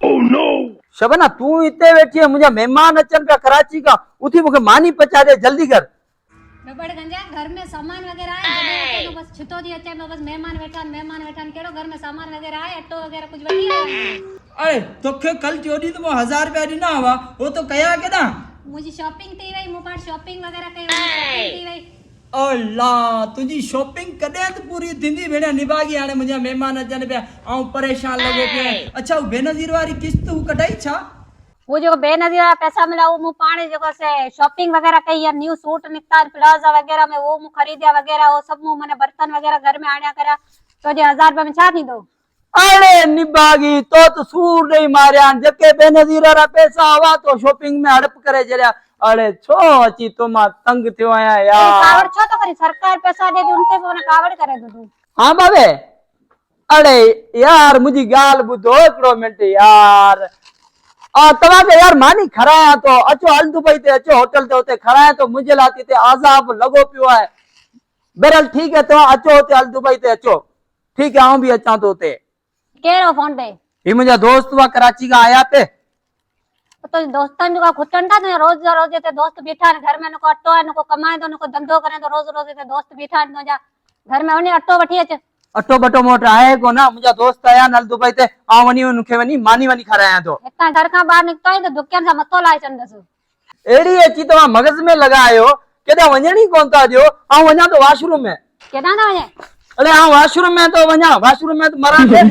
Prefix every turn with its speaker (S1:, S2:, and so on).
S1: शबना तू इतने बैठी है, मुझे मेहमान अचन पे कराची का, उठी मुझे मानी पचा दे, जल्दी कर।
S2: बड़ गंजा घर में सामान वगैरह है, जने तो बस छितो दी अचे में बस मेहमान वेठान केड़ो घर में सामान वगैरह है, अटो वगैरह कुछ वठी आया।
S3: अरे तोखे कल चोरी तो 1000 रुपया दी ना हुआ, वो तो कया के ना
S2: मुझी शॉपिंग थी वई, मुपाट शॉपिंग वगैरह कई शॉपिंग थी वई।
S3: अल्लाह तुझी शॉपिंग कदे तो पूरी थींदी भेण निभागी हाणे मुझा मेहमान अचन पे आऊं परेशान लगो पे। अच्छा वो बेनजीर वाली किस्त हु कटाई छा?
S2: वो जो बेनजीर वाला पैसा मिला वो मु पाने जो से शॉपिंग वगैरह कई या न्यू सूट निकता प्लाजा वगैरह में वो मु खरीदिया वगैरह वो सब मु मने बर्तन वगैरह घर में आण्या करा तो जे 1000 रुपया में छा थी दो।
S1: अरे निभागी तो सूर नहीं मारिया, जके बेनजीर रा पैसा आवा तो शॉपिंग में हड़प करे जरिया। अरे छो अची तो मां तंग थियो आया यार।
S2: कावड़ छो तो करी सरकार पैसा दे दी उनते पे कावड़ करे दो तू।
S1: हाँ बाबे, अरे यार मुझी गाल बुधो एकड़ो मिनट यार। तवा के यार मानी खराया तो अचो हल दुबई ते अचो होटल ते होते खराया तो मुझे लाती ते आजाब लगो पियो है। बहरहाल ठीक है तो अचो होते हल दुबई ते अचो, ठीक है आऊं भी अचा तो होते।
S2: केरो फोन पे?
S1: ये मुझा दोस्त हुआ कराची का आया पे।
S2: तो दोस्तन जो खुटन था ने रोज रोज ते दोस्त बैठा ने घर में नको अट्टो है नको कमाए तो नको धंधो करे तो रोज रोज ते दोस्त बैठा ने जा घर में उन्हें अट्टो वठी अच।
S1: अट्टो बटो मोट आए को ना, मुझा दोस्त आया नल दुबई ते आ वनी उनखे वनी मानी वनी खराया तो
S2: इतना घर का बाहर निकतो है तो दुकान सा मतो लाए चंदस।
S1: एड़ी अची तो मगज में लगायो केदा वणनी कोन था जो आ वना तो वॉशरूम में
S2: केदा ना वने?
S1: अरे हाँ वॉशरूम में तो वना, वॉशरूम में तो मरा दे।